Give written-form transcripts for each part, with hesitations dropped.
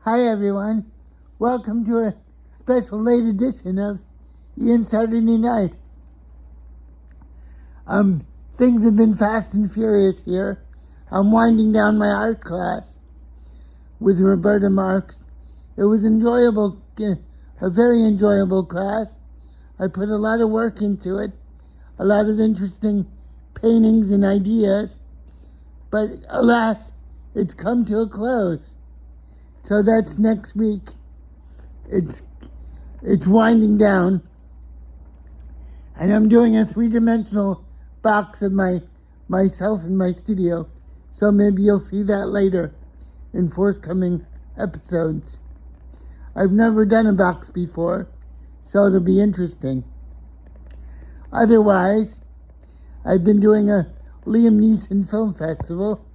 Hi everyone, welcome to a special late edition of Ian Saturday Night. Things have been fast and furious here. I'm winding down my art class with Roberta Marks. It was enjoyable, a very enjoyable class. I put a lot of work into it, a lot of interesting paintings and ideas, but alas, it's come to a close. So that's next week. It's winding down. And I'm doing a 3-dimensional box of myself in my studio. So maybe you'll see that later in forthcoming episodes. I've never done a box before, so it'll be interesting. Otherwise, I've been doing a Liam Neeson Film Festival,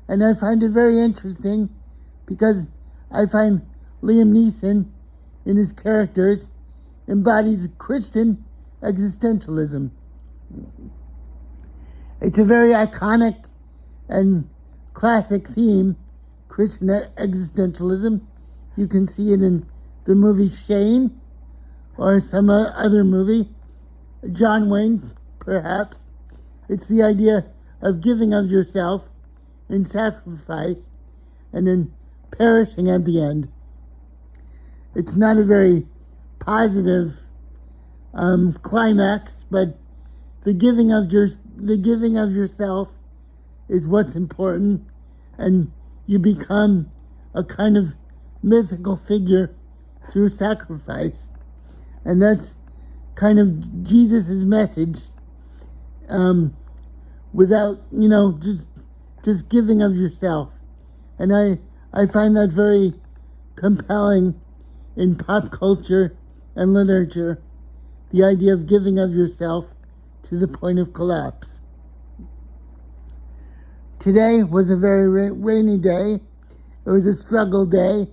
and I find it very interesting because I find Liam Neeson, in his characters, embodies Christian existentialism. It's a very iconic and classic theme, Christian existentialism. You can see it in the movie Shane, or some other movie, John Wayne, perhaps. It's the idea of giving of yourself in sacrifice and then perishing at the end. It's not a very positive climax, but the giving of yourself is what's important, and you become a kind of mythical figure through sacrifice, and that's kind of Jesus's message. Without just giving of yourself, and I find that very compelling in pop culture and literature, the idea of giving of yourself to the point of collapse. Today was a very rainy day. It was a struggle day,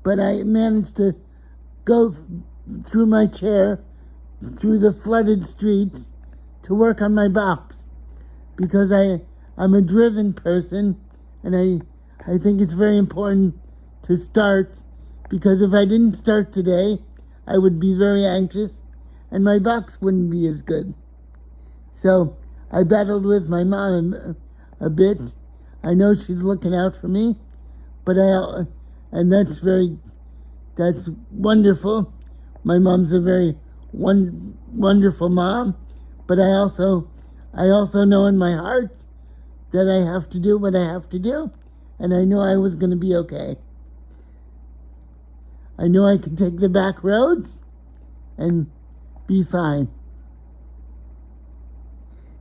but I managed to go through my chair, through the flooded streets, to work on my box, because I'm a driven person, and I think it's very important to start, because if I didn't start today, I would be very anxious, and my box wouldn't be as good. So I battled with my mom a bit. I know she's looking out for me, but and that's wonderful. My mom's a very wonderful mom, but I also know in my heart that I have to do what I have to do, and I knew I was going to be okay. I knew I could take the back roads and be fine.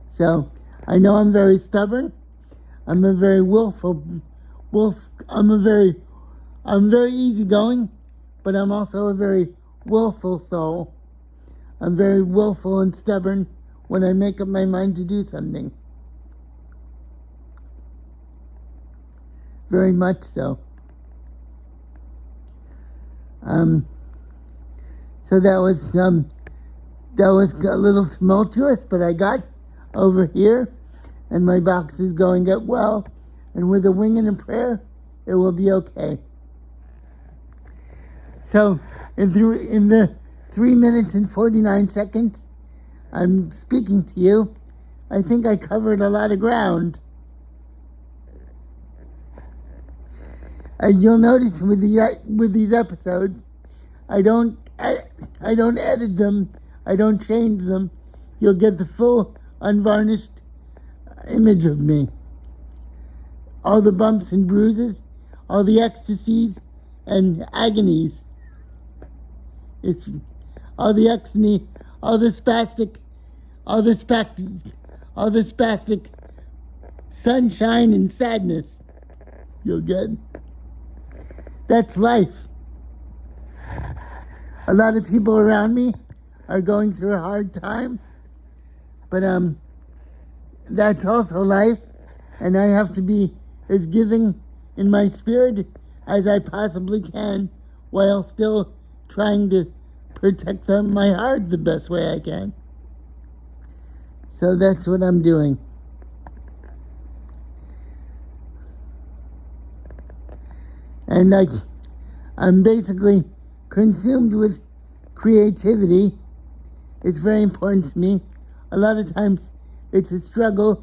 So I know I'm very stubborn. I'm a very I'm very easygoing, but I'm also a very willful soul. I'm very willful and stubborn when I make up my mind to do something. Very much so. So that was a little tumultuous, but I got over here, and my box is going up well, and with a wing and a prayer, it will be okay. So in the 3 minutes and 49 seconds I'm speaking to you, I think I covered a lot of ground. And you'll notice with these episodes, I don't edit them, I don't change them. You'll get the full unvarnished image of me. All the bumps and bruises, all the ecstasies and agonies. All the spastic sunshine and sadness you'll get. That's life. A lot of people around me are going through a hard time, but that's also life, and I have to be as giving in my spirit as I possibly can, while still trying to protect my heart the best way I can. So that's what I'm doing. And I'm basically consumed with creativity. It's very important to me. A lot of times it's a struggle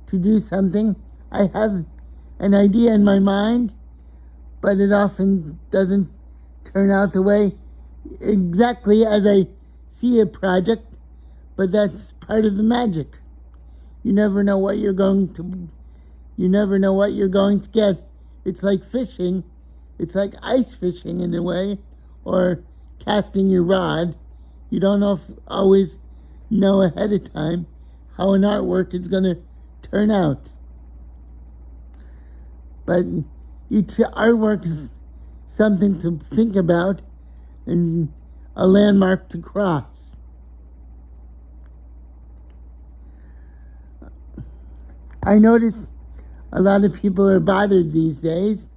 to do something. I have an idea in my mind, but it often doesn't turn out the way exactly as I see a project, but that's part of the magic. You never know what you're going to get. It's like fishing. It's like ice fishing in a way, or casting your rod. You don't always know ahead of time how an artwork is going to turn out. But each artwork is something to think about and a landmark to cross. I notice a lot of people are bothered these days,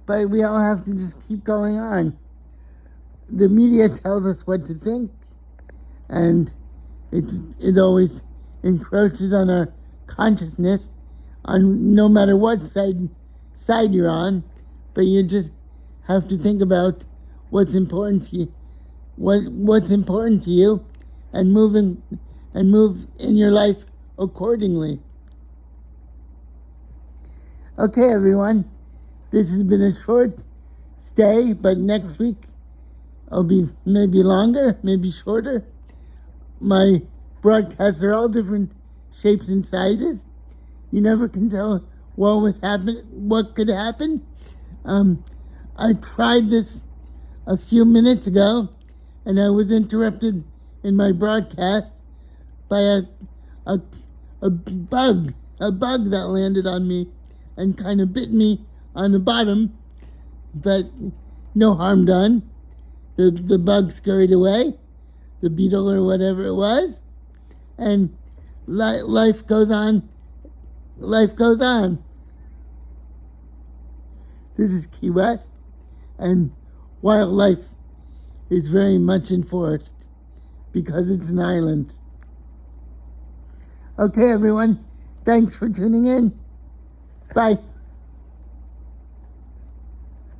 but we all have to just keep going on. The media tells us what to think, and it always encroaches on our consciousness, on no matter what side you're on. But you just have to think about what's important to you, what's important to you, and move in your life accordingly. Okay, everyone, this has been a short stay, but next week I'll be maybe longer, maybe shorter. My broadcasts are all different shapes and sizes. You never can tell what could happen. I tried this a few minutes ago, and I was interrupted in my broadcast by a bug that landed on me and kind of bit me on the bottom, but no harm done. The bug scurried away, the beetle or whatever it was, and life goes on. Life goes on. This is Key West, and wildlife is very much enforced because it's an island. Okay, everyone, thanks for tuning in. Bye.